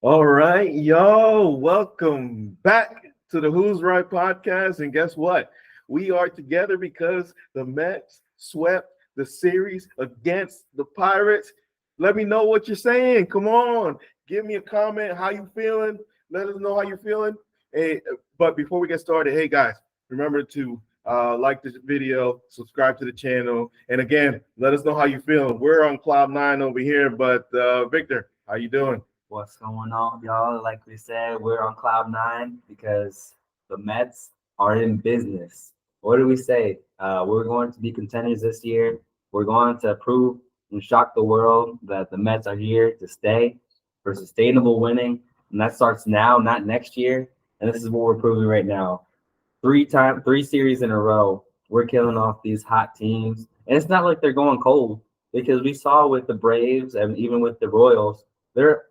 All right, yo, welcome back to the Who's Right podcast. And guess what? We are together because the Mets swept the series against the Pirates. Let me know what you're saying. Come on, give me a comment. How you feeling? Let us know how you're feeling. Hey, but before we get started, hey guys, remember to like this video, subscribe to the channel, and again, let us know how you feeling. We're on cloud nine over here, but Victor, how you doing? What's going on, y'all? Like we said, we're on cloud nine because the Mets are in business. What do we say? We're going to be contenders this year. We're going to prove and shock the world that the Mets are here to stay for sustainable winning. And that starts now, not next year. And this is what we're proving right now. Three series in a row, we're killing off these hot teams. And it's not like they're going cold because we saw with the Braves and even with the Royals,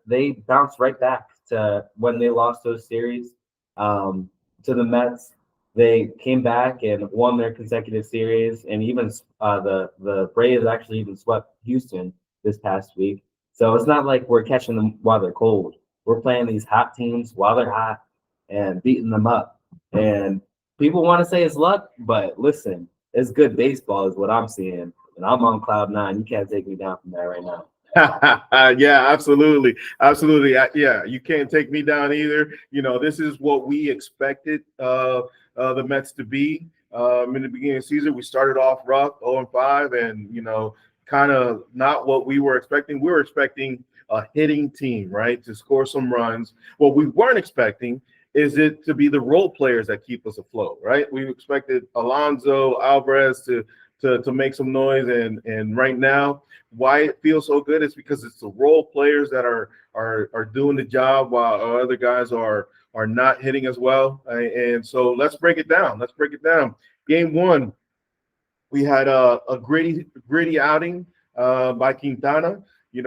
they bounced right back to when they lost those series to the Mets. They came back and won their consecutive series, and even the Braves actually even swept Houston this past week. So it's not like we're catching them while they're cold. We're playing these hot teams while they're hot and beating them up. And people want to say it's luck, but listen, it's good baseball is what I'm seeing, and I'm on cloud nine. You can't take me down from that right now. Yeah, absolutely, absolutely. Yeah, you can't take me down either. This is what we expected the Mets to be in the beginning of the season. We started off rough, 0-5, and kind of not what we were expecting. We were expecting a hitting team, right, to score some runs. What we weren't expecting is it to be the role players that keep us afloat, right? We expected Alonso, Alvarez to make some noise, and right now, why it feels so good is because it's the role players that are doing the job while other guys are not hitting as well. And so let's break it down. Let's break it down. Game one, we had a gritty outing by Quintana. He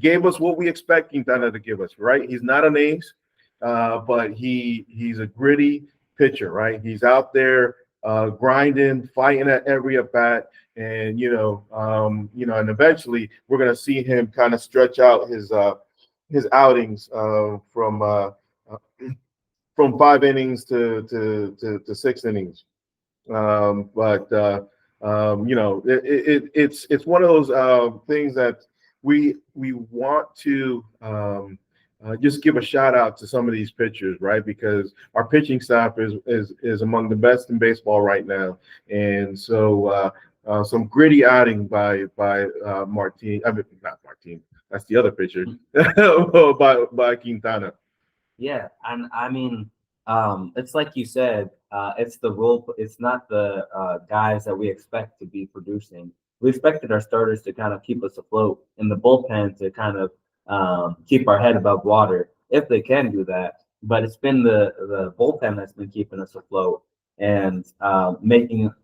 gave us what we expect Quintana to give us, right? He's not an ace, but he's a gritty pitcher, right? He's out there grinding, fighting at every at bat, and and eventually we're gonna see him kind of stretch out his outings from 5 innings to 6 innings. But it's one of those things that we want to just give a shout out to some of these pitchers, right? Because our pitching staff is among the best in baseball right now, and so some gritty outing by Martin. I mean, not Martin. That's the other pitcher by Quintana. Yeah, and I mean, it's like you said, it's the role. It's not the guys that we expect to be producing. We expected our starters to kind of keep us afloat, and the bullpen to kind of keep our head above water, if they can do that. But it's been the bullpen that's been keeping us afloat and making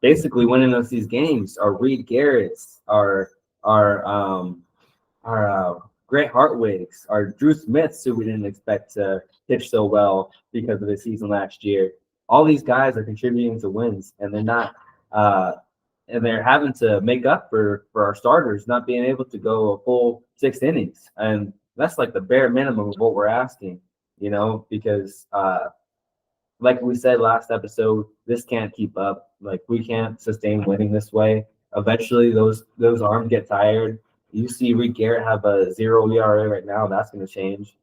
basically winning us these games. Our Reed Garrett's, our Grant Hartwigs, our Drew Smiths, who we didn't expect to pitch so well because of the season last year. All these guys are contributing to wins, and they're not, and they're having to make up for our starters not being able to go a full 6 innings, and that's like the bare minimum of what we're asking, because like we said last episode, this can't keep up. Like we can't sustain winning this way. Eventually, those arms get tired. You see Reed Garrett have a 0 ERA right now. That's going to change.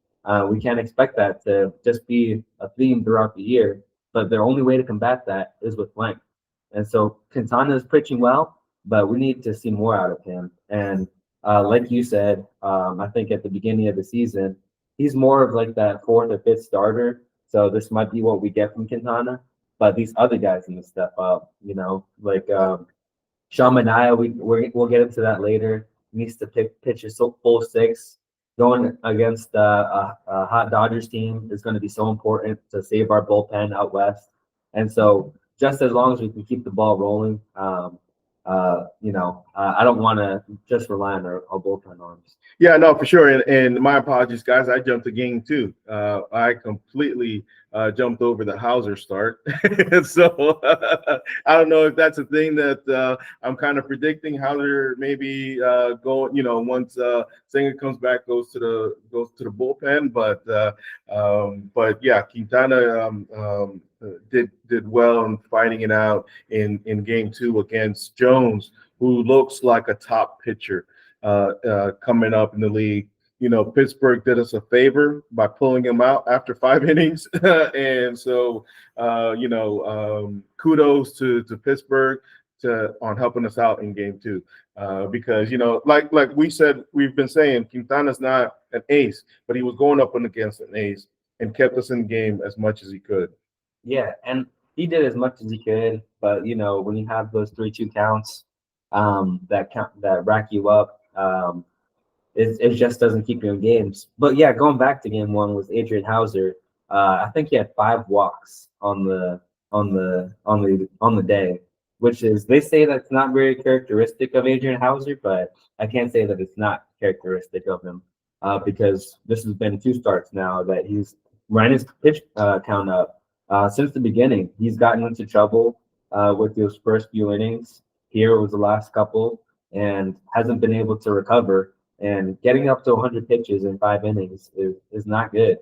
We can't expect that to just be a theme throughout the year. But the only way to combat that is with length. And so Quintana is pitching well, but we need to see more out of him. And like you said, I think at the beginning of the season, he's more of like that fourth or fifth starter. So this might be what we get from Quintana. But these other guys need to step up, like Sean Manaea, we'll get into that later. Needs to pitch a full six. Going against a hot Dodgers team is going to be so important to save our bullpen out west. And so just as long as we can keep the ball rolling, I don't want to just rely on our bullpen arms. Yeah, no, for sure. And my apologies, guys. I jumped the game too. I completely jumped over the Hauser start. So I don't know if that's a thing that I'm kind of predicting. Hauser maybe go, once Singer comes back, goes to the bullpen. But yeah, Quintana did well in fighting it out in game two against Jones, who looks like a top pitcher coming up in the league. Pittsburgh did us a favor by pulling him out after 5 innings. And so, kudos to Pittsburgh on helping us out in game two. Because, like we said, we've been saying, Quintana's not an ace, but he was going up against an ace and kept us in the game as much as he could. Yeah, and he did as much as he could, but when you have those 3-2 counts, that rack you up, it just doesn't keep you in games. But yeah, going back to game one with Adrian Hauser, I think he had 5 walks on the day, which is, they say that's not very characteristic of Adrian Hauser, but I can't say that it's not characteristic of him, because this has been 2 starts now that he's ran his pitch count up. Since the beginning, he's gotten into trouble with those first few innings. Here was the last couple, and hasn't been able to recover. And getting up to 100 pitches in 5 innings is not good.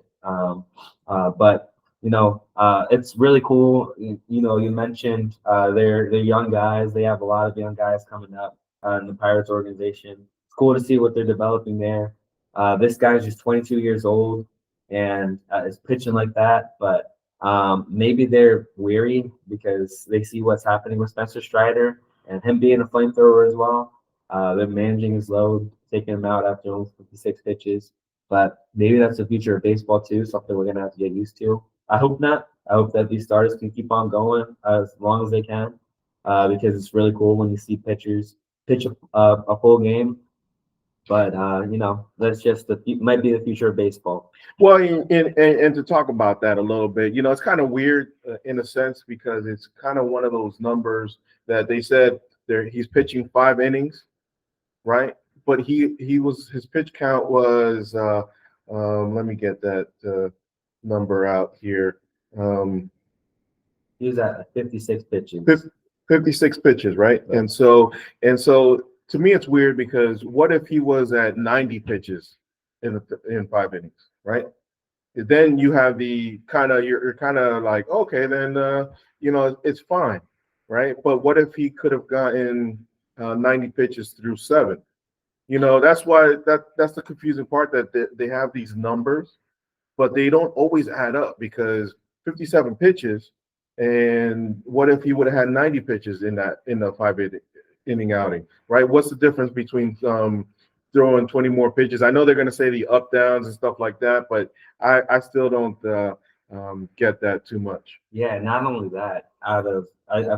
But it's really cool. You mentioned they're young guys. They have a lot of young guys coming up in the Pirates organization. It's cool to see what they're developing there. This guy's just 22 years old and is pitching like that. But maybe they're weary because they see what's happening with Spencer Strider and him being a flamethrower as well. They're managing his load, taking him out after only 56 pitches. But maybe that's the future of baseball too, something we're going to have to get used to. I hope not. I hope that these starters can keep on going as long as they can, because it's really cool when you see pitchers pitch a full game. But that's just might be the future of baseball. Well, and to talk about that a little bit, it's kind of weird in a sense, because it's kind of one of those numbers that they said he's pitching 5 innings, right? But his pitch count was let me get that number out here. He was at 56 pitches. 56 pitches, right? And so to me, it's weird, because what if he was at 90 pitches in 5 innings, right? Then you have the you're kind of like, okay, then it's fine, right? But what if he could have gotten 90 pitches through 7? That's why that's the confusing part, that they have these numbers, but they don't always add up, because 57 pitches, and what if he would have had 90 pitches in the 5 inning outing, right? What's the difference between throwing 20 more pitches? I know they're going to say the up downs and stuff like that, but I still don't get that too much. Yeah, not only that, I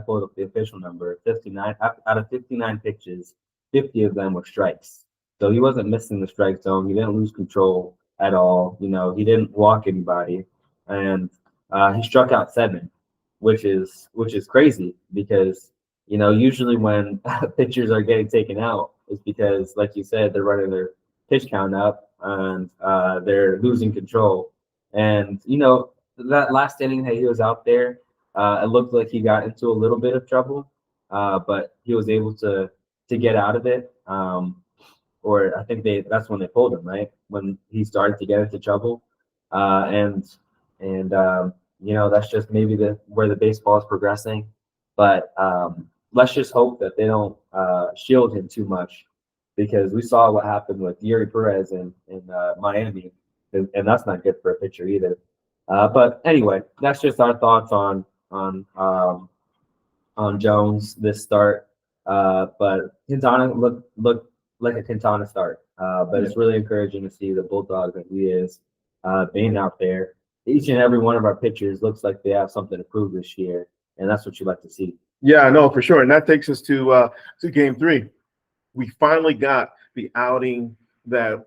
pulled up the official number, 59 out of 59 pitches, 50 of them were strikes. So he wasn't missing the strike zone. He didn't lose control at all. He didn't walk anybody, and he struck out 7, which is crazy, because usually when pitchers are getting taken out, it's because, like you said, they're running their pitch count up and they're losing control. And that last inning that he was out there, it looked like he got into a little bit of trouble, but he was able to get out of it. Or I think that's when they pulled him, right? When he started to get into trouble. And that's just maybe where the baseball is progressing. But let's just hope that they don't shield him too much, because we saw what happened with Yuri Perez in Miami, and that's not good for a pitcher either. But anyway, that's just our thoughts on Jones this start. But Quintana looked like a Quintana start. But it's really encouraging to see the Bulldog that he is being out there. Each and every one of our pitchers looks like they have something to prove this year, and that's what you like to see. Yeah, no, for sure. And that takes us to game 3. We finally got the outing that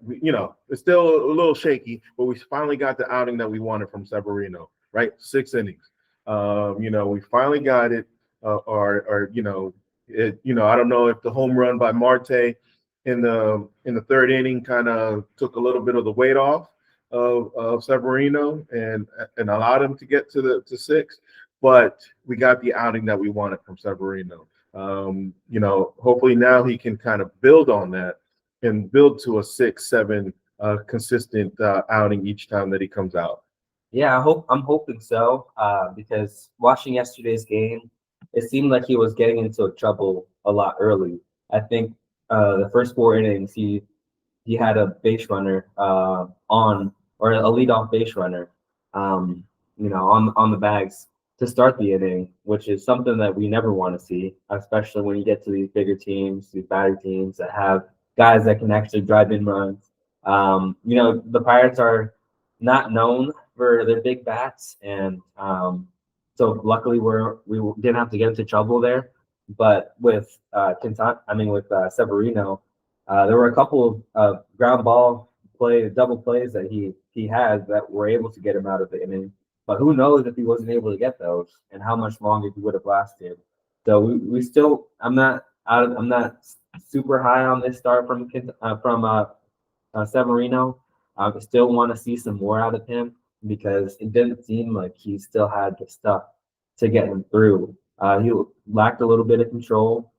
it's still a little shaky, but we finally got the outing that we wanted from Severino, right? 6 innings. We finally got it. I don't know if the home run by Marte in the 3rd inning kind of took a little bit of the weight off, of Severino and allowed him to get to six, but we got the outing that we wanted from Severino. Hopefully now he can kind of build on that and build to a 6, 7 consistent outing each time that he comes out. Yeah, I'm hoping so. Because watching yesterday's game, it seemed like he was getting into trouble a lot early. I think the first 4 innings, he had a base runner on or a leadoff base runner, on the bags to start the inning, which is something that we never want to see, especially when you get to these bigger teams, these battery teams that have guys that can actually drive in runs. The Pirates are not known for their big bats, and so luckily we didn't have to get into trouble there. But with Severino, there were a couple of ground ball double plays that he had that were able to get him out of the inning. But who knows if he wasn't able to get those and how much longer he would have lasted. So we still I'm not super high on this start from Severino. I still want to see some more out of him because it didn't seem like he still had the stuff to get him through. He lacked a little bit of control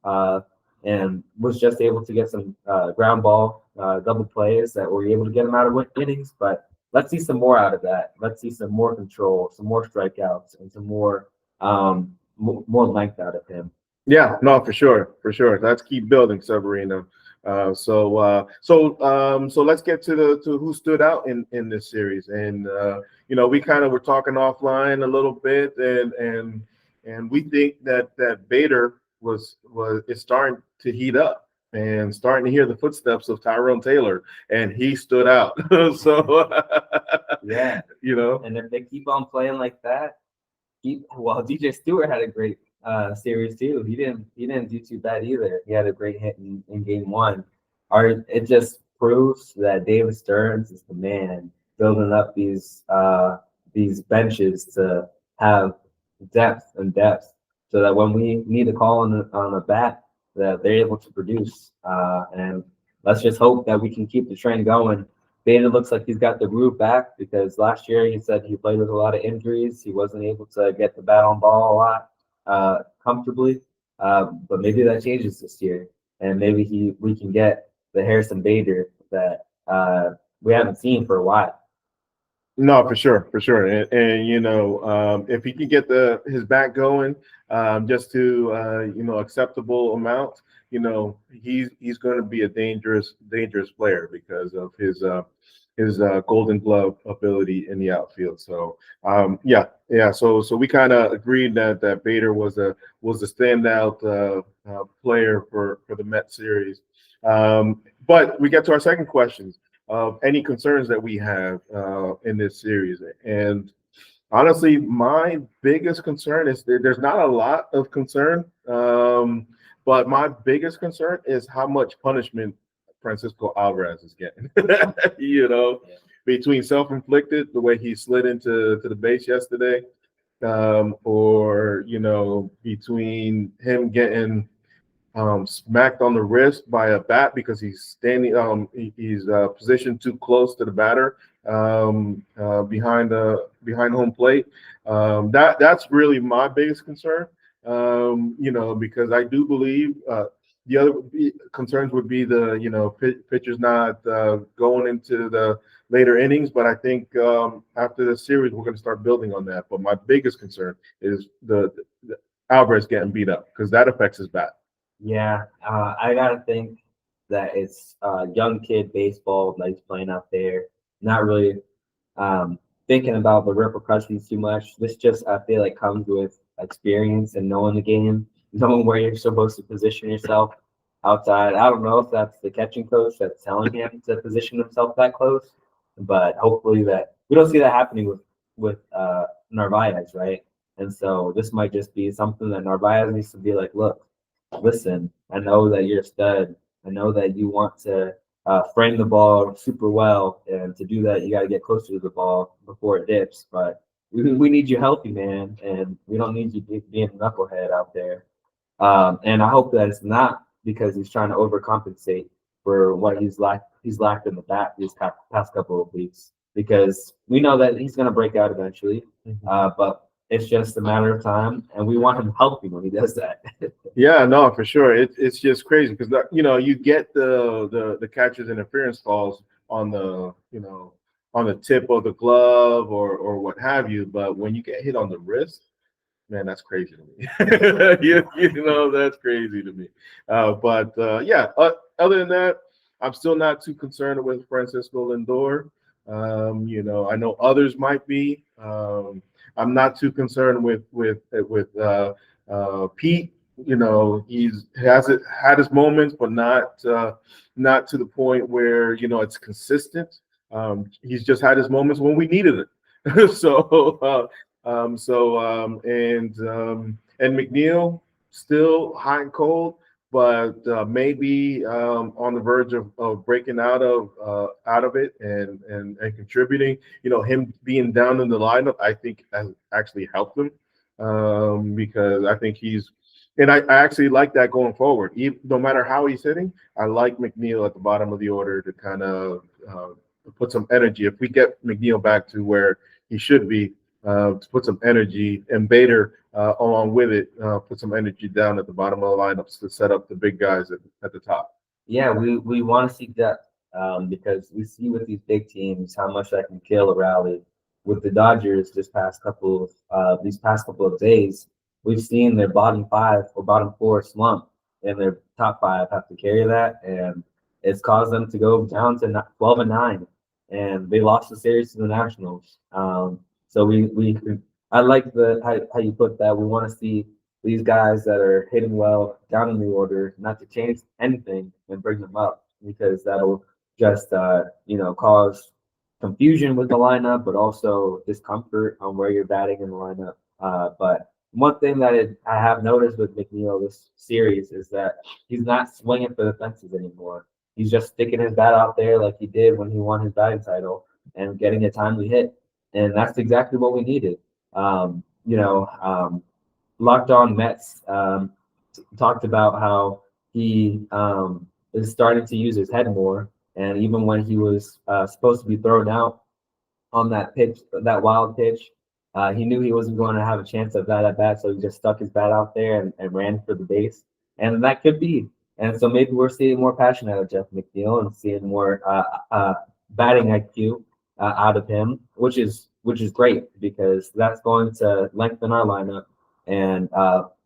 and was just able to get some ground ball double plays that were able to get him out of innings. But let's see some more out of that. Let's see some more control, some more strikeouts, and some more length out of him. Yeah, no, for sure, for sure. Let's keep building Severino. So let's get to who stood out in this series, and we kind of were talking offline a little bit, and we think that Bader is starting to heat up and starting to hear the footsteps of Tyrone Taylor, and he stood out. So yeah, and if they keep on playing like that, DJ Stewart had a great series too. He didn't do too bad either. He had a great hit in game one. It just proves that David Stearns is the man building up these benches to have depth, so that when we need to call on a bat, that they're able to produce. And let's just hope that we can keep the train going. Beta looks like he's got the groove back because last year he said he played with a lot of injuries. He wasn't able to get the bat on ball a lot comfortably. But maybe that changes this year, and maybe we can get the Harrison Bader that we haven't seen for a while. No, for sure, and if he can get his back going, just to acceptable amount, he's going to be a dangerous player because of his Golden Glove ability in the outfield. So so we kind of agreed that Bader was a standout player for the Mets series. But we get to our second question of any concerns that we have in this series. And honestly, my biggest concern is there's not a lot of concern, but my biggest concern is how much punishment Francisco Alvarez is getting. Between self-inflicted, the way he slid into the base yesterday, or between him getting smacked on the wrist by a bat because he's standing. He's positioned too close to the batter behind home plate. That's really my biggest concern. Because I do believe the other concerns would be the pitchers not going into the later innings. But I think after the series we're going to start building on that. But my biggest concern is the Alvarez getting beat up because that affects his bat. Yeah, I gotta think that it's young kid baseball that he's playing out there. Not really thinking about the repercussions too much. This just, I feel like, comes with experience and knowing the game, knowing where you're supposed to position yourself outside. I don't know if that's the catching coach that's telling him to position himself that close, but hopefully that we don't see that happening with Narvaez, right? And so this might just be something that Narvaez needs to be like, look, listen, I know that you're a stud. I know that you want to frame the ball super well, and to do that, you got to get closer to the ball before it dips. But we need you healthy, man, and we don't need you being a knucklehead out there. And I hope that it's not because he's trying to overcompensate for what he's lacked in the bat these past couple of weeks. because we know that he's going to break out eventually. But it's just a matter of time, and we want him healthy when he does that. Yeah, no, for sure. It's just crazy because you get the catcher's interference calls on the on the tip of the glove or what have you, but when you get hit on the wrist, man, that's crazy to me. That's crazy to me. Other than that, I'm still not too concerned with Francisco Lindor. I know others might be. I'm not too concerned with Pete. He's has it had his moments, but not to the point where it's consistent. He's just had his moments when we needed it. And McNeil still hot and cold, but maybe on the verge of breaking out of it and contributing. Him being down in the lineup, I think has actually helped him because I think I actually like that going forward. No matter how he's hitting, I like McNeil at the bottom of the order to kind of put some energy. If we get McNeil back to where he should be, to put some energy, and Bader along with it, put some energy down at the bottom of the lineups to set up the big guys at the top. Yeah, we want to see depth because we see with these big teams how much that can kill a rally. With the Dodgers, these past couple of days, we've seen their bottom five or bottom four slump, and their top five have to carry that, and it's caused them to go down to 12-9, and they lost the series to the Nationals. So I like how you put that. We want to see these guys that are hitting well down in the order, not to change anything and bring them up because that'll just cause confusion with the lineup, but also discomfort on where you're batting in the lineup. But one thing that I have noticed with McNeil this series is that he's not swinging for the fences anymore. He's just sticking his bat out there like he did when he won his batting title and getting a timely hit, and that's exactly what we needed. Locked On Mets talked about how he is starting to use his head more, and even when he was supposed to be thrown out on that pitch, that wild pitch, he knew he wasn't going to have a chance of that at bat, so he just stuck his bat out there and ran for the base, and that could be. And so maybe we're seeing more passion out of Jeff McNeil and seeing more batting IQ out of him, which is great because that's going to lengthen our lineup and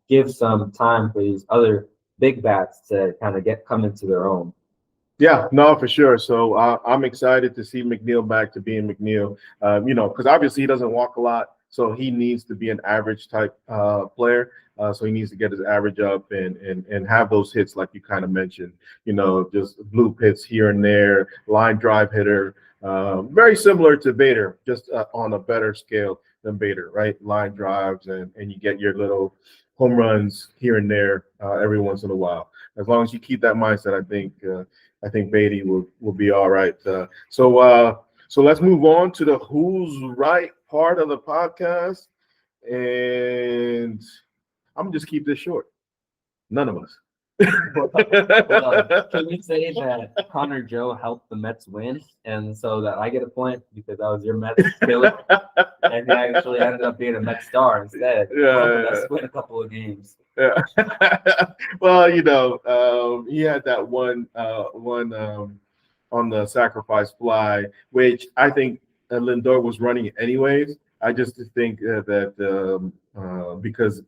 give some time for these other big bats to kind of come into their own. Yeah, no, for sure. So I'm excited to see McNeil back to being McNeil. Because obviously he doesn't walk a lot, so he needs to be an average type player. So he needs to get his average up and have those hits like you kind of mentioned. Just bloop hits here and there, line drive hitter. Very similar to Bader, just on a better scale than Bader, right? Line drives and you get your little home runs here and there every once in a while. As long as you keep that mindset, I think Beatty will be all right. So let's move on to the Who's Right part of the podcast, and I'm gonna just keep this short. None of us. Can we say that Connor Joe helped the Mets win, and so that I get a point because I was your Mets killer, and he actually ended up being a Mets star instead. Let's win a couple of games. Yeah. Well, he had that one on the sacrifice fly, which I think Lindor was running anyways. I just think that because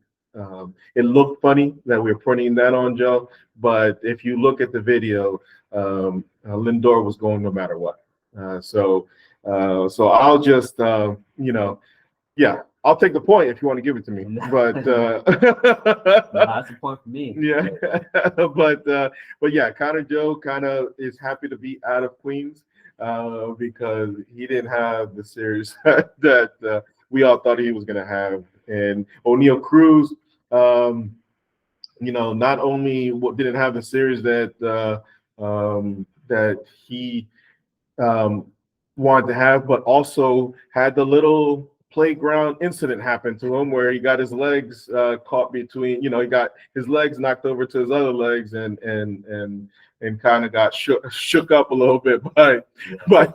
it looked funny that we were putting that on Joe, but if you look at the video, Lindor was going no matter what. So I'll just yeah, I'll take the point if you want to give it to me. But that's a point for me. Yeah, but yeah, Connor Joe kind of is happy to be out of Queens because he didn't have the series that we all thought he was going to have. And O'Neal Cruz, not only didn't have the series that he wanted to have, but also had the little playground incident happened to him where he got his legs caught between, he got his legs knocked over to his other legs and kind of got shook up a little bit by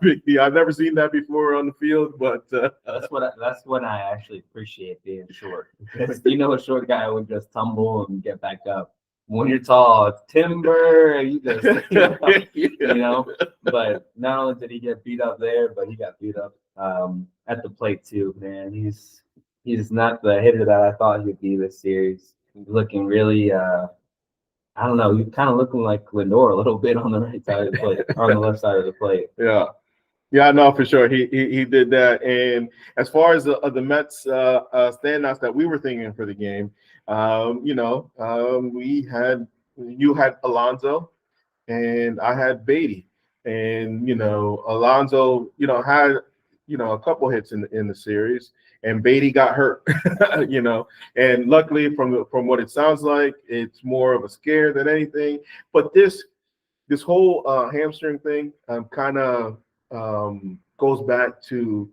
Big D. I've never seen that before on the field, but that's what I actually appreciate being short. Because a short guy would just tumble and get back up. When you're tall, it's timber, you just But not only did he get beat up there, but he got beat up at the plate too, man. He's not the hitter that I thought he would be this series. He's looking really I don't know, he's kind of looking like Lindor a little bit on the right side of the plate, or on the left side of the plate. Yeah. Yeah, no, for sure. He did that. And as far as the Mets standouts that we were thinking for the game, you had Alonso and I had Beatty. And Alonso, had a couple hits in the series, and Beatty got hurt. And luckily from what it sounds like, it's more of a scare than anything. But this whole hamstring thing kind of goes back to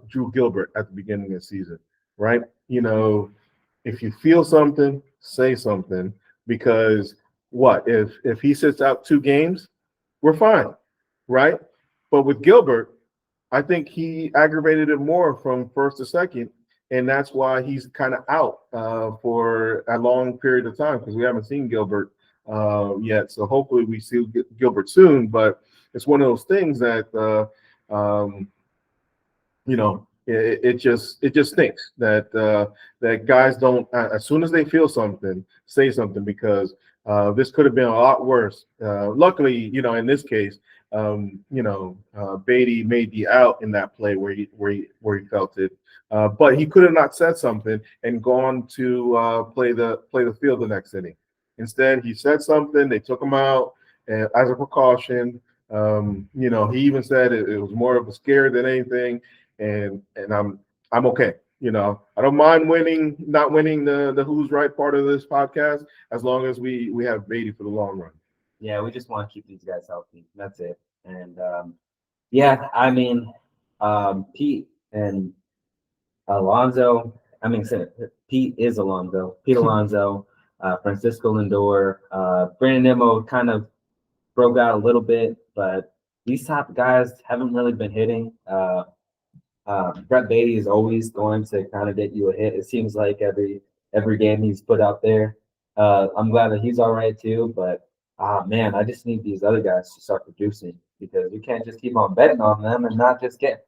Drew Gilbert at the beginning of the season, right? If you feel something, say something, because if he sits out 2 games, we're fine, right? But with Gilbert, I think he aggravated it more from first to second, and that's why he's kind of out for a long period of time, because we haven't seen Gilbert yet. So hopefully we see Gilbert soon, but it's one of those things that it just stinks that guys don't, as soon as they feel something, say something, because this could have been a lot worse. Luckily, in this case, Beatty made the out in that play where he felt it, but he could have not said something and gone to play the field the next inning. Instead, he said something. They took him out as a precaution. He even said it was more of a scare than anything, and I'm okay. I don't mind not winning the Who's Right part of this podcast, as long as we have Beatty for the long run. Yeah, we just want to keep these guys healthy. That's it. And yeah, I mean, Pete and Alonso. I mean, Pete is Alonso. Pete Alonso, Francisco Lindor, Brandon Nimmo kind of broke out a little bit, but these top guys haven't really been hitting. Brett Beatty is always going to kind of get you a hit. It seems like every game he's put out there. I'm glad that he's all right too, but man, I just need these other guys to start producing, because we can't just keep on betting on them and not get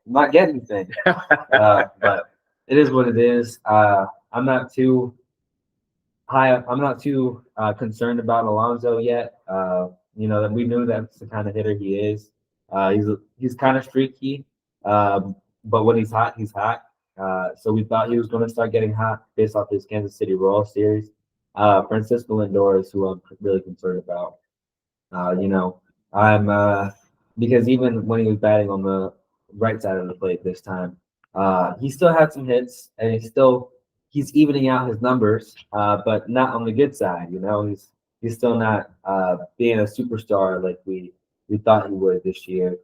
anything. But it is what it is. I'm not too concerned about Alonso yet. That we knew that's the kind of hitter he is. He's kind of streaky, but when he's hot, he's hot. So we thought he was going to start getting hot based off his Kansas City Royals series. Francisco Lindor is who I'm really concerned about. Because even when he was batting on the right side of the plate this time, he still had some hits, and he's evening out his numbers, but not on the good side. He's still not being a superstar like we thought he would this year,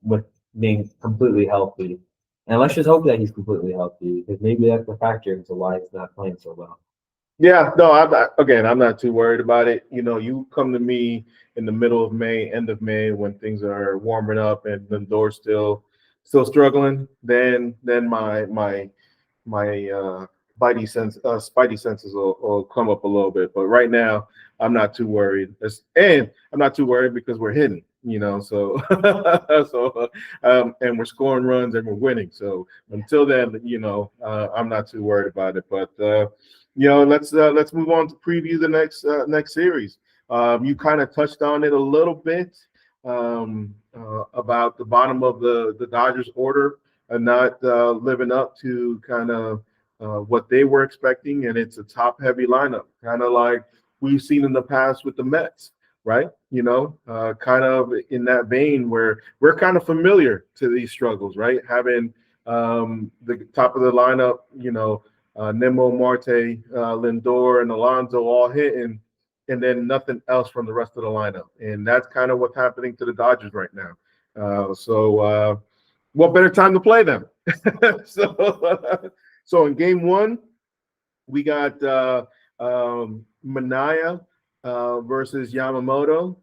with being completely healthy. And let's just hope that he's completely healthy, because maybe that's the factor into why he's not playing so well. Yeah, no, I'm not too worried about it. You come to me in the middle of May, end of May, when things are warming up and the door's still struggling, then my spidey senses will come up a little bit. But right now, I'm not too worried. And I'm not too worried because we're hitting, so and we're scoring runs and we're winning. So until then, I'm not too worried about it. But let's move on to preview the next series. You kind of touched on it a little bit about the bottom of the Dodgers order and not living up to kind of what they were expecting, and it's a top-heavy lineup, kind of like we've seen in the past with the Mets, right? Kind of in that vein where we're kind of familiar to these struggles, right? Having the top of the lineup, Nimmo, Marte, Lindor, and Alonso all hitting, and then nothing else from the rest of the lineup. And that's kind of what's happening to the Dodgers right now. So what better time to play them, So in game one, we got Manaya versus Yamamoto.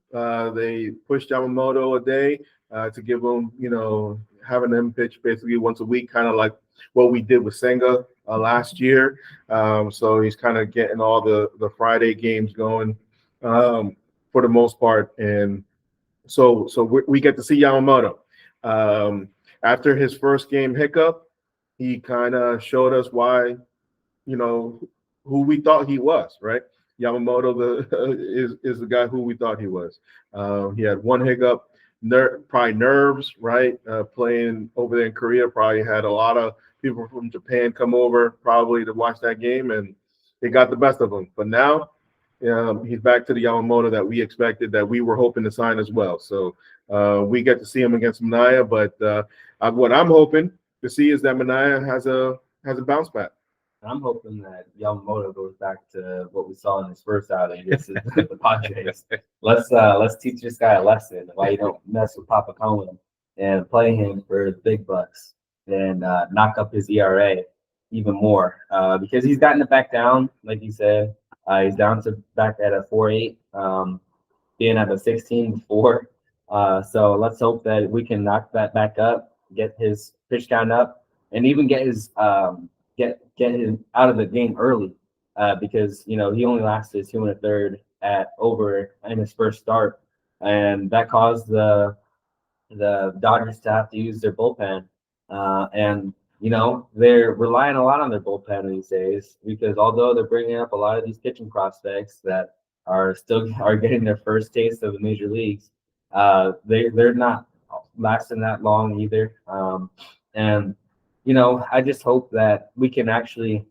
They pushed Yamamoto a day to give him, having him pitch basically once a week, kind of like what we did with Senga last year. So he's kind of getting all the Friday games going for the most part. And so we get to see Yamamoto. Um, After his first game hiccup, he kind of showed us why, you know, who we thought he was, right? Yamamoto is the guy who we thought he was. He had one hiccup, probably nerves, right? Playing over there in Korea, probably had a lot of people from Japan come over probably to watch that game, and they got the best of him. But now he's back to the Yamamoto that we expected, that we were hoping to sign as well. So we get to see him against Manaya, but what I'm hoping to see is that Manaya has a bounce back. I'm hoping that Yamamoto goes back to what we saw in his first outing against the Padres. Let's teach this guy a lesson why you don't mess with Papa Cohen and play him for the big bucks and knock up his ERA even more because he's gotten it back down, like you said. He's down to back at a 4.8, being at a 16 before. So let's hope that we can knock that back up, get his pitch count up, and even get his get him out of the game early because he only lasted 2 1/3 at over in his first start, and that caused the Dodgers to have to use their bullpen, and they're relying a lot on their bullpen these days because although they're bringing up a lot of these pitching prospects that are getting their first taste of the major leagues, they're not lasting that long either, and I just hope that we can actually,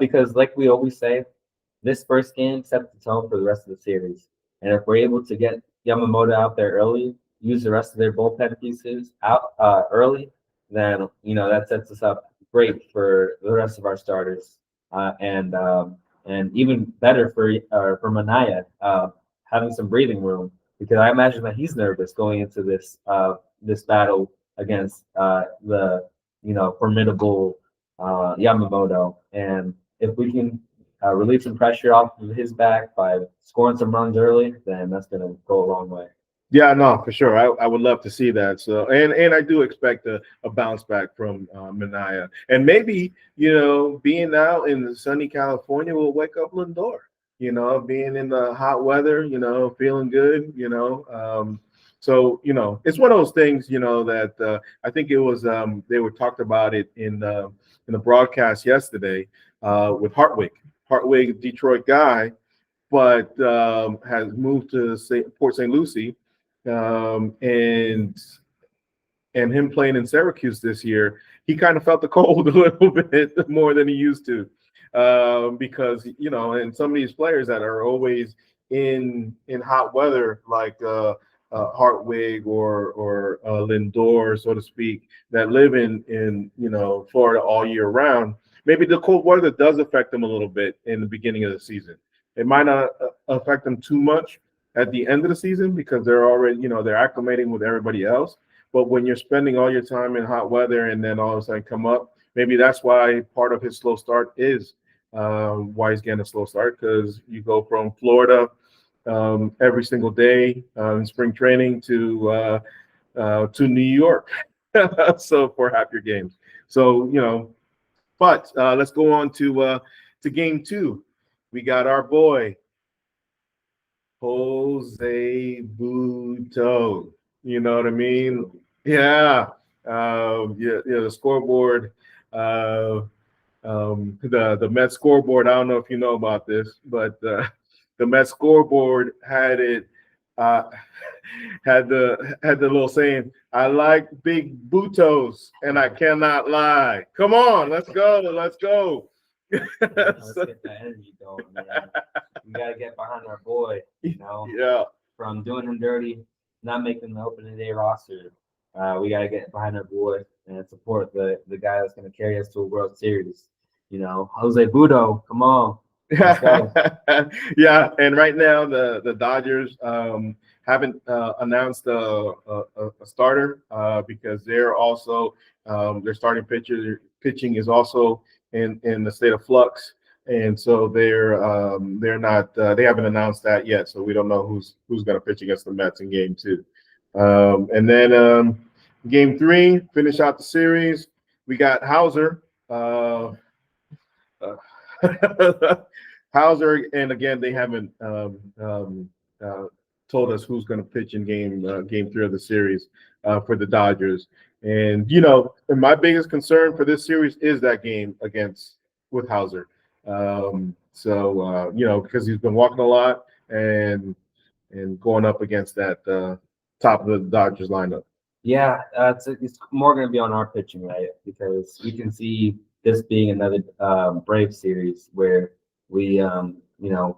because like we always say, this first game sets the tone for the rest of the series. And if we're able to get Yamamoto out there early, use the rest of their bullpen pieces out early, then that sets us up great for the rest of our starters, and even better for Manaya having some breathing room because I imagine that he's nervous going into this battle against the formidable Yamamoto. And if we can relieve some pressure off of his back by scoring some runs early, then that's going to go a long way. Yeah, no, for sure. I would love to see that. So, and I do expect a bounce back from Manaya, and maybe being out in the sunny California will wake up Lindor. Being in the hot weather, feeling good. So it's one of those things. That I think it was they were talked about it in the broadcast yesterday with Hartwig. Hartwig, Detroit guy, but has moved to Port St. Lucie. And him playing in Syracuse this year, he kind of felt the cold a little bit more than he used to, because and some of these players that are always in hot weather like Hartwig or Lindor, so to speak, that live in Florida all year round. Maybe the cold weather does affect them a little bit in the beginning of the season. It might not affect them too much at the end of the season because they're already, they're acclimating with everybody else. But when you're spending all your time in hot weather and then all of a sudden come up, maybe that's why part of his slow start is why he's getting a slow start, because you go from Florida every single day in spring training to New York. So for half your games. So, but let's go on to game two. We got our boy, Jose Butto. You know what I mean? Yeah. The scoreboard, the Mets scoreboard. I don't know if you know about this, but the Mets scoreboard had it had the little saying, "I like big Butos and I cannot lie." Come on, let's go. Let's get that energy going, man. We gotta get behind our boy, Yeah. From doing him dirty, not making the opening day roster. We gotta get behind our boy and support the guy that's gonna carry us to a World Series. Jose Butto, come on. Yeah, and right now the Dodgers haven't announced a starter because they're also their starting pitching is also in the state of flux, and so they're not they haven't announced that yet. So we don't know who's going to pitch against the Mets in Game 2, and then Game 3 finish out the series. We got Hauser. Hauser, and again, they haven't uh, told us who's going to pitch in Game 3 of the series for the Dodgers. And and my biggest concern for this series is that game against with Hauser. Because he's been walking a lot and going up against that top of the Dodgers lineup. Yeah, it's more going to be on our pitching, right? Because we can see this being another Brave series where we,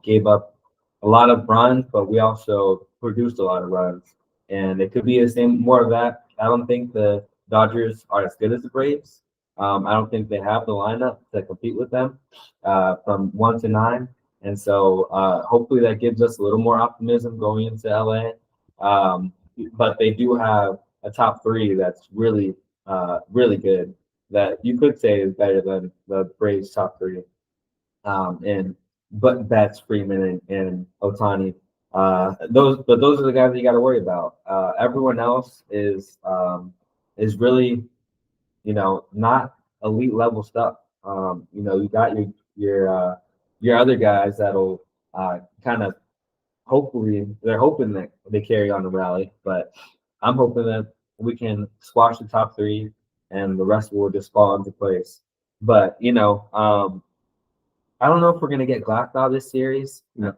gave up a lot of runs, but we also produced a lot of runs. And it could be the same, more of that. I don't think the Dodgers are as good as the Braves. I don't think they have the lineup to compete with them from 1 to 9. And so hopefully that gives us a little more optimism going into LA. But they do have a top 3 that's really, really good that you could say is better than the Braves top 3. But that's Freeman and Otani. Those are the guys that you got to worry about. Everyone else is really, not elite level stuff. You got your other guys that'll kind of hopefully they're hoping that they carry on the rally, but I'm hoping that we can squash the top 3 and the rest will just fall into place. But I don't know if we're gonna get Glass out of this series. No.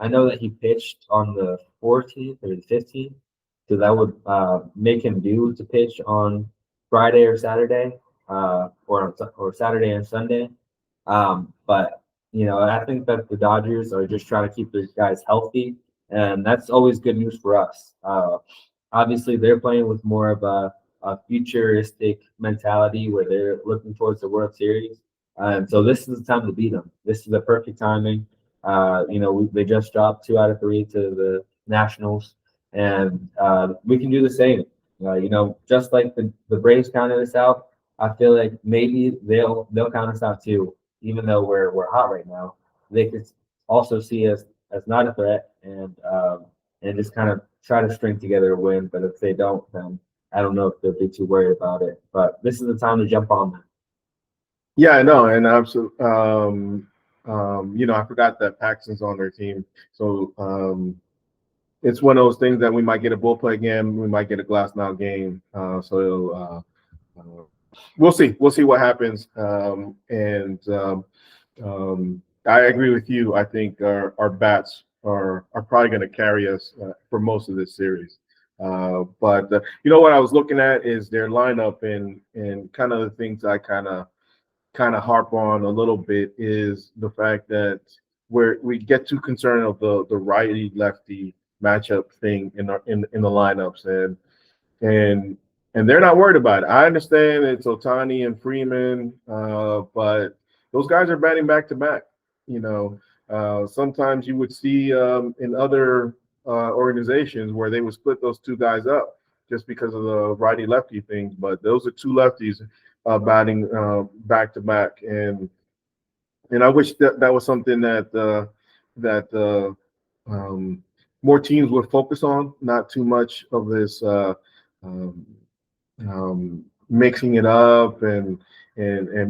I know that he pitched on the 14th or the 15th, so that would make him due to pitch on Friday or Saturday, or Saturday and Sunday. But I think that the Dodgers are just trying to keep their guys healthy, and that's always good news for us. Obviously, they're playing with more of a futuristic mentality where they're looking towards the World Series. And so this is the time to beat them. This is the perfect timing. They just dropped 2 out of 3 to the Nationals, and we can do the same. Just like the Braves counted us out, I feel like maybe they'll count us out too. Even though we're hot right now, they could also see us as not a threat and just kind of try to string together a win. But if they don't, then I don't know if they'll be too worried about it. But this is the time to jump on them. Yeah, I know, and absolutely. I forgot that Paxton's on their team, so it's one of those things that we might get a bullplay game, we might get a glass now game. We'll see. We'll see what happens. I agree with you. I think our bats are probably going to carry us for most of this series. But what I was looking at is their lineup and kind of the things I kind of harp on a little bit is the fact that we get too concerned of the righty lefty matchup thing in the lineups and they're not worried about it. I understand it's Otani and Freeman, but those guys are batting back to back. Sometimes you would see in other organizations where they would split those 2 guys up just because of the righty lefty thing. But those are 2 lefties batting back to back, and I wish that was something that more teams would focus on, not too much of this mixing it up and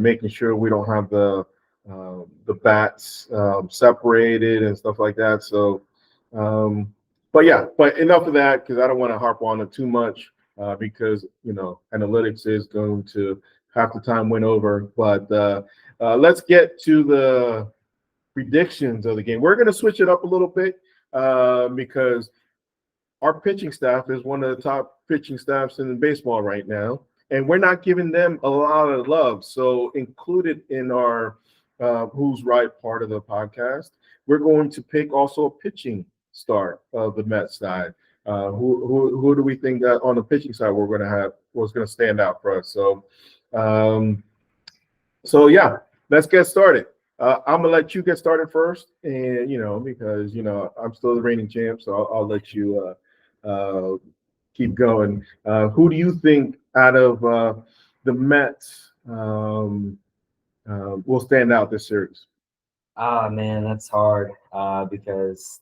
making sure we don't have the bats separated and stuff like that. So, but enough of that because I don't want to harp on it too much because analytics is going to half the time win over. But let's get to the predictions of the game. We're going to switch it up a little bit because our pitching staff is one of the top pitching staffs in baseball right now, and we're not giving them a lot of love. So included in our Who's Right part of the podcast, we're going to pick also a pitching start of the Mets side. Who do we think that on the pitching side we're going to have was going to stand out for us? So yeah, let's get started. I'm gonna let you get started first, and because I'm still the reigning champ, so I'll let you uh, keep going. Who do you think out of the Mets will stand out this series? Ah, man, that's hard because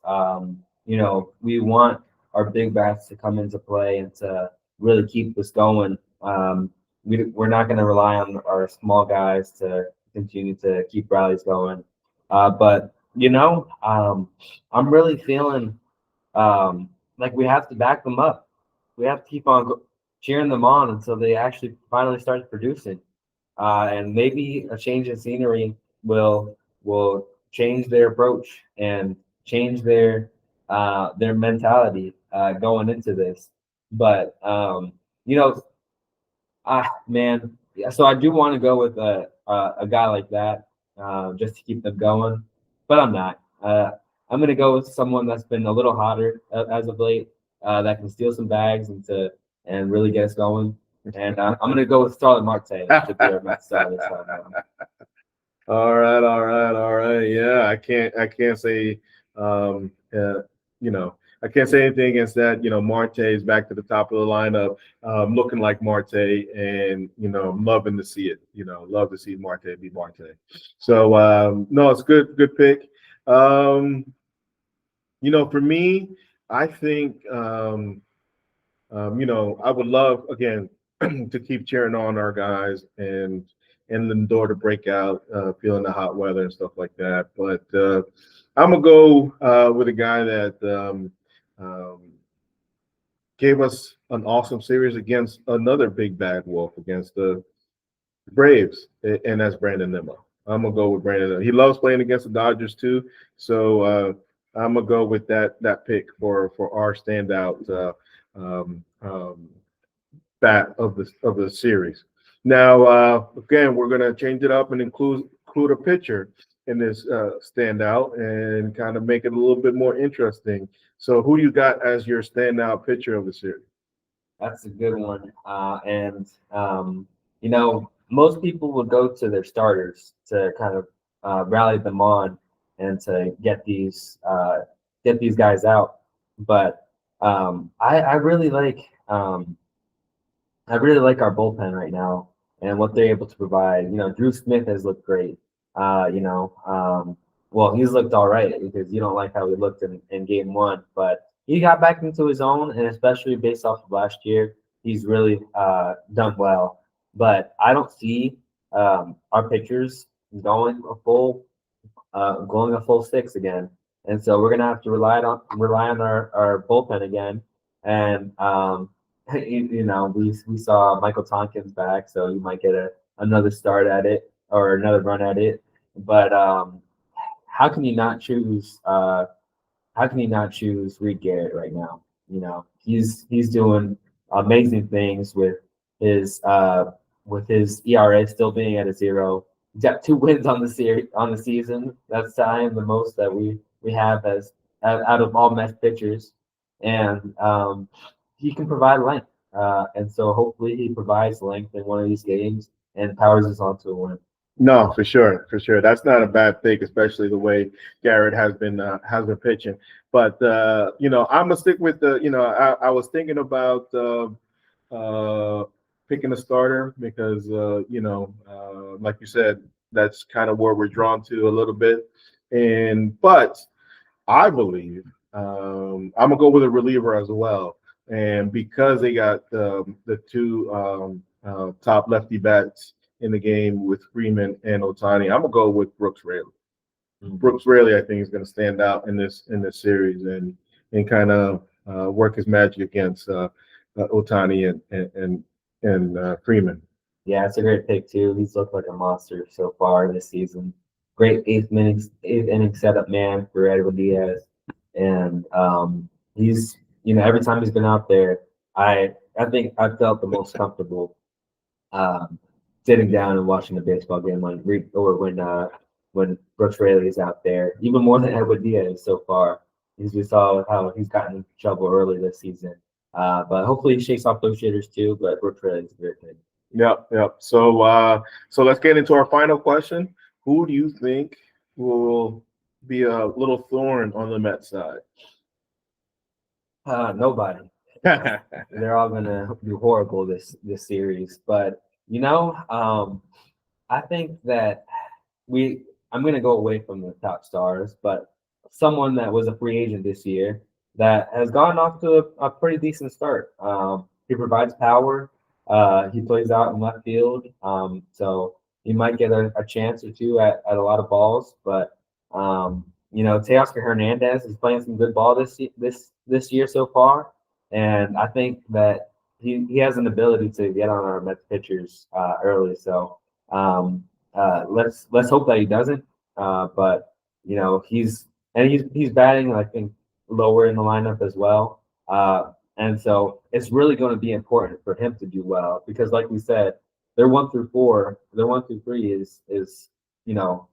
we want our big bats to come into play and to really keep this going. We're not going to rely on our small guys to continue to keep rallies going. But I'm really feeling like we have to back them up. We have to keep on cheering them on until they actually finally start producing. And maybe a change in scenery will change their approach and change their mentality going into this. But man, yeah, so I do want to go with a guy like that just to keep them going, but I'm not. I'm gonna go with someone that's been a little hotter as of late, that can steal some bags and really get us going. And I'm gonna go with Starlet Marte to be our best star this time around. All right, all right, all right. Yeah, I can't say, you know, I can't say anything against that. Marte is back to the top of the lineup, looking like Marte, and I'm loving to see it. Love to see Marte be Marte. So no, it's good pick. Um, for me, I think, I would love again to keep cheering on our guys and Lindor to break out, feeling the hot weather and stuff like that. But I'm gonna go with a guy that um, gave us an awesome series against another big bad wolf against the Braves, and that's Brandon Nimmo. I'm gonna go with Brandon. Nimmo. He loves playing against the Dodgers too, so I'm gonna go with that pick for our standout bat of the series. Now, again, we're gonna change it up and include a pitcher in this standout and kind of make it a little bit more interesting. So, who you got as your standout pitcher of the series? That's a good one. And most people would go to their starters to kind of rally them on and to get these guys out. But I really like our bullpen right now and what they're able to provide. Drew Smith has looked great. Well, he's looked all right because you don't like how he looked in game one, but he got back into his own, and especially based off of last year, he's really done well. But I don't see our pitchers going a full six again, and so we're gonna have to rely on our bullpen again. And we saw Michael Tompkins back, so you might get another start at it or another run at it. But how can you not choose? How can you not choose Reed Garrett right now? He's doing amazing things with his ERA still being at a 0. He's got 2 wins on the season. That's tying the most that we have as out of all Mets pitchers, and he can provide length. And so hopefully he provides length in one of these games and powers us on to a win. No, for sure, for sure. That's not a bad pick, especially the way Garrett has been pitching. But I'm gonna stick with the. I was thinking about picking a starter because like you said, that's kind of where we're drawn to a little bit. But I believe I'm gonna go with a reliever as well. And because they got the two top lefty bats in the game with Freeman and Otani, I'm gonna go with Brooks Raley. Brooks Raley, I think, is going to stand out in this series and kind of work his magic against Otani and Freeman. Yeah, it's a great pick too. He's looked like a monster so far this season. Great eighth inning setup man for Edwin Diaz, and he's every time he's been out there, I think I felt the most comfortable um, sitting down and watching a baseball game when Brooks Raley is out there, even more than Edwin Diaz so far, because we saw how he's gotten in trouble early this season. But hopefully he shakes off those shitters too. But Brooks Raley is a great pick. Yep, yep. So let's get into our final question. Who do you think will be a little thorn on the Mets side? Nobody. They're all gonna do horrible this series. But I think that I'm gonna go away from the top stars, but someone that was a free agent this year that has gotten off to a pretty decent start. He provides power. He plays out in left field, so he might get a chance or two at a lot of balls. But Teoscar Hernandez is playing some good ball this year so far, and I think that he has an ability to get on our Mets pitchers early. So let's hope that he doesn't. But he's batting, I think, lower in the lineup as well. And so it's really going to be important for him to do well because, like we said, their 1 through 4, their 1 through 3 is you know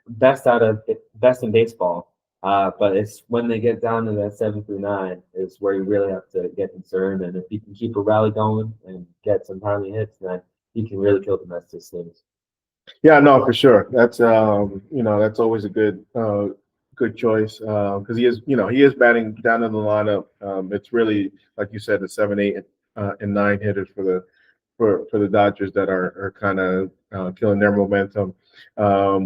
best in baseball. But it's when they get down to that 7 through 9 is where you really have to get concerned. And if he can keep a rally going and get some timely hits, then he can really kill the Mets this series. Yeah, no, for sure. That's always a good choice because he is batting down in the lineup. It's really like you said, the 7, 8, and 9 hitters for the Dodgers that are kind of killing their momentum. I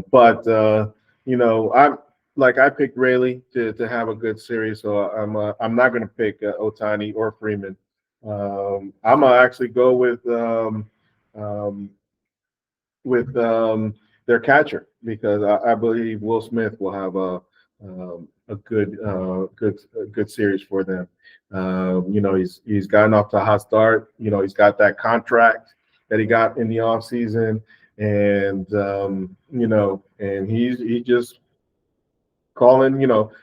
picked Rayleigh to have a good series, so I'm not going to pick Otani or Freeman. I'm gonna actually go with their catcher because I believe Will Smith will have a good series for them. He's gotten off to a hot start. He's got that contract that he got in the offseason, and he's just calling,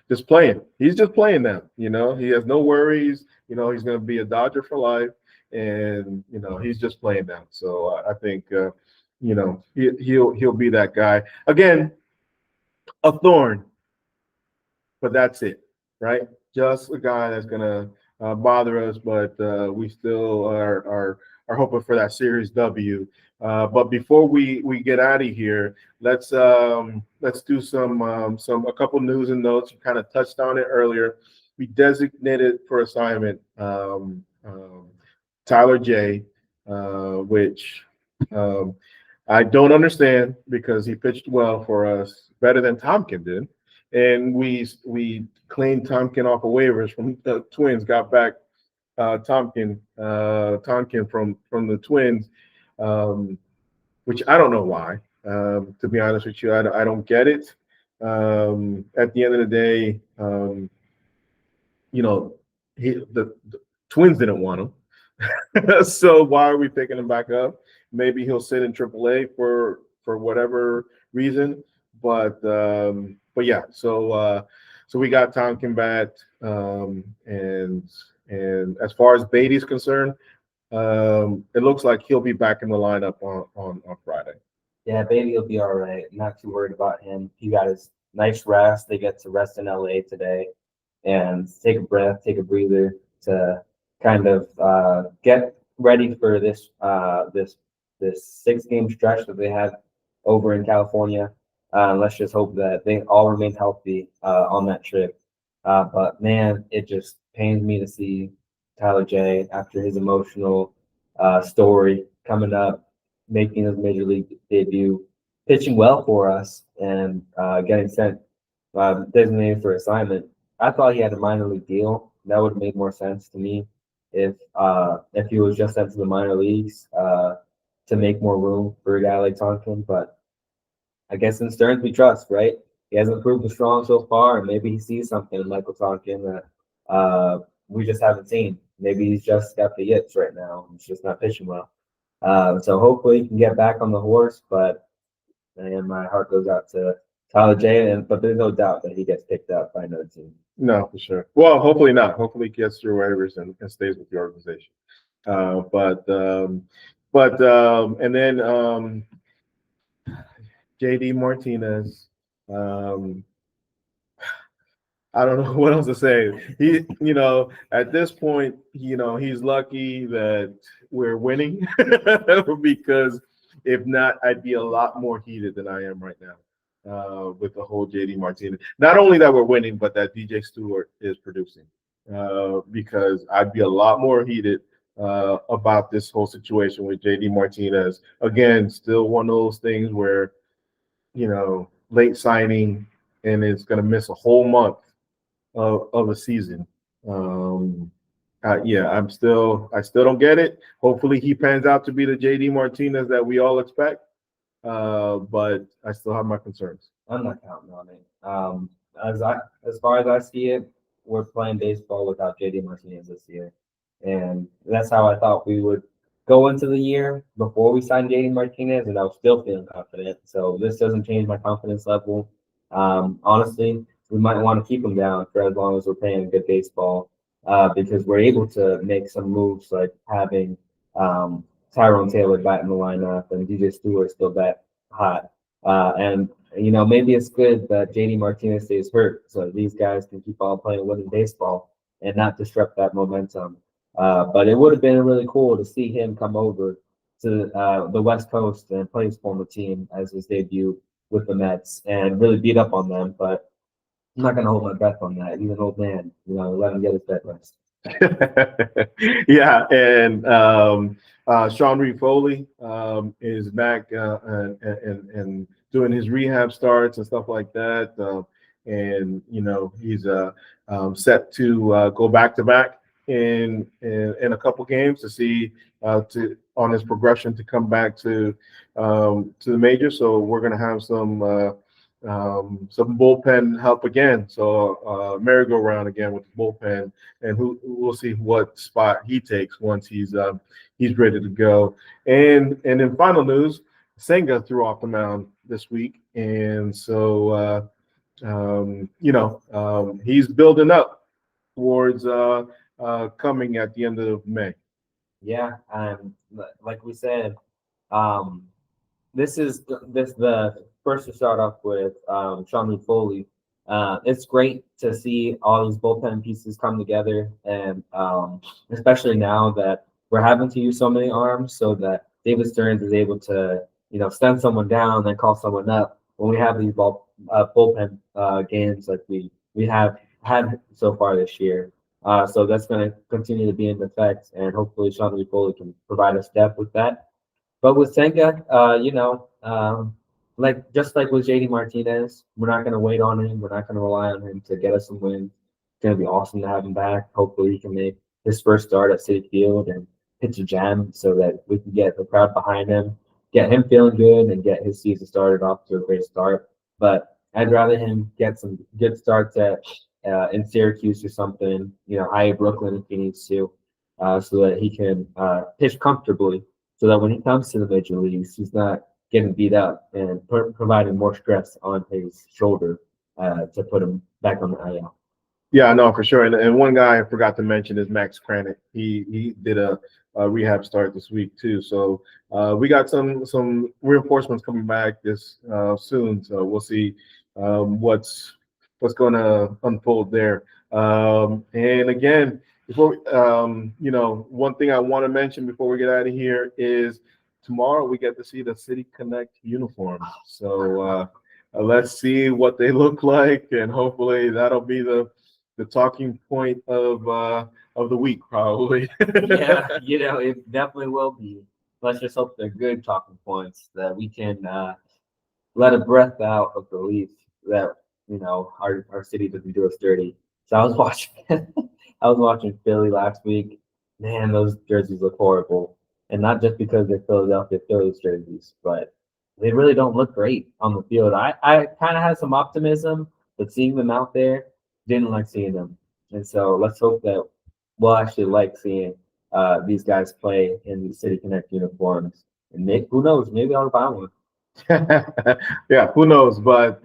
just playing. He's just playing now. He has no worries. He's going to be a Dodger for life, and he's just playing now. So I think he'll be that guy again. A thorn, but that's it, right? Just a guy that's gonna bother us, but we still are hoping for that series W. But before we get out of here, let's do a couple news and notes. You kind of touched on it earlier. We designated for assignment Tyler J, which I don't understand because he pitched well for us, better than Tompkin did. And we claimed Tompkin off of waivers from the Twins, got back Tompkin from the Twins, which I don't know why. To be honest with you, I don't get it. At the end of the day, the Twins didn't want him, so why are we picking him back up? Maybe he'll sit in AAA for whatever reason, but yeah. So we got Tompkin back, and as far as Beatty's concerned, it looks like he'll be back in the lineup on Friday. Yeah, Beatty will be all right. Not too worried about him. He got his nice rest. They get to rest in LA today and take a breath, take a breather to kind of get ready for this 6-game stretch that they have over in California. Let's just hope that they all remain healthy on that trip. But man, it just pains me to see Tyler J after his emotional story coming up, making his major league debut, pitching well for us, and getting sent designated for assignment. I thought he had a minor league deal. That would have made more sense to me if he was just sent to the minor leagues to make more room for a guy like Tonkin. But I guess in Stearns we trust, right? He hasn't proved strong so far, and maybe he sees something in Michael Tonkin that we just haven't seen. Maybe he's just got the yips right now. He's just not pitching well. So hopefully he can get back on the horse. But man, my heart goes out to Tyler J. But there's no doubt that he gets picked up by another team. No, for sure. Well, hopefully not. Hopefully he gets through waivers and stays with the organization. And then JD Martinez. I don't know what else to say. He, at this point, he's lucky that we're winning because if not, I'd be a lot more heated than I am right now with the whole JD Martinez. Not only that we're winning, but that DJ Stewart is producing. because I'd be a lot more heated about this whole situation with JD Martinez. Again, still one of those things where, late signing and it's going to miss a whole month of a season. Um, yeah, I still don't get it. Hopefully, he pans out to be the JD Martinez that we all expect. But I still have my concerns. I'm not counting on it. As I as far as I see it, we're playing baseball without JD Martinez this year, and that's how I thought we would go into the year before we signed JD Martinez, and I was still feeling confident. So this doesn't change my confidence level. Honestly, we might want to keep him down for as long as we're playing good baseball, because we're able to make some moves like having Tyrone Taylor bat in the lineup and DJ Stewart still bat hot. And maybe it's good that JD Martinez stays hurt so these guys can keep on playing winning baseball and not disrupt that momentum. But it would have been really cool to see him come over to the West Coast and play his former team as his debut with the Mets and really beat up on them. But I'm not going to hold my breath on that. He's an old man. Let him get his bed rest. Yeah, and Sean Reed Foley is back and doing his rehab starts and stuff like that. And he's set to go back to back in a couple games to see on his progression to come back to the major. So we're going to have some bullpen help again. So merry-go-round again with the bullpen, and we'll see what spot he takes once he's ready to go. And in final news, Senga threw off the mound this week, and so he's building up towards coming at the end of May. Yeah, like we said, this is the first to start off with Sean Reed Foley. It's great to see all these bullpen pieces come together, and especially now that we're having to use so many arms, so that David Stearns is able to send someone down, then call someone up. When we have these bullpen games like we have had so far this year, so that's going to continue to be in effect, and hopefully Sean Reed Foley can provide us depth with that. But with Senga, just like with JD Martinez, we're not going to wait on him. We're not going to rely on him to get us some wins. It's going to be awesome to have him back. Hopefully, he can make his first start at Citi Field and pitch a gem so that we can get the crowd behind him, get him feeling good, and get his season started off to a great start. But I'd rather him get some good starts in Syracuse or something, IA Brooklyn if he needs to, so that he can pitch comfortably. So that when he comes to the major leagues, he's not getting beat up and providing more stress on his shoulder to put him back on the IL. Yeah, no, for sure. And one guy I forgot to mention is Max Kranick. He did a rehab start this week too. So we got some reinforcements coming back this soon. So we'll see what's going to unfold there. And again, before one thing I want to mention before we get out of here is tomorrow we get to see the City Connect uniforms. So let's see what they look like, and hopefully that'll be the talking point of the week, probably. Yeah, it definitely will be. Let's just hope they're good talking points that we can let a breath out of relief that our city doesn't do us dirty. So I was watching Philly last week. Man, those jerseys look horrible, and not just because they're Philadelphia Phillies jerseys, but they really don't look great on the field. I kind of had some optimism, but seeing them out there, didn't like seeing them. And so let's hope that we'll actually like seeing these guys play in the City Connect uniforms. And who knows, maybe I'll buy one. Yeah, who knows? But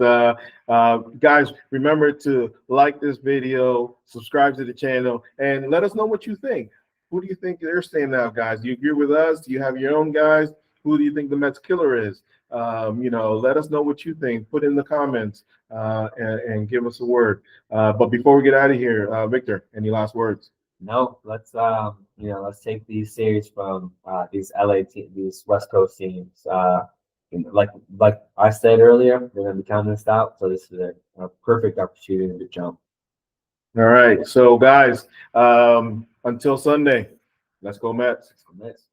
guys, remember to like this video, subscribe to the channel, and let us know what you think. Who do you think they're staying out, guys? Do you agree with us? Do you have your own guys? Who do you think the Mets killer is? Let us know what you think. Put in the comments and give us a word. But before we get out of here, Victor, any last words? No, let's take these series from these these West Coast teams. Like I said earlier, they're going to be counting us out, so this is a perfect opportunity to jump. All right. So, guys, until Sunday, let's go Mets. Mets.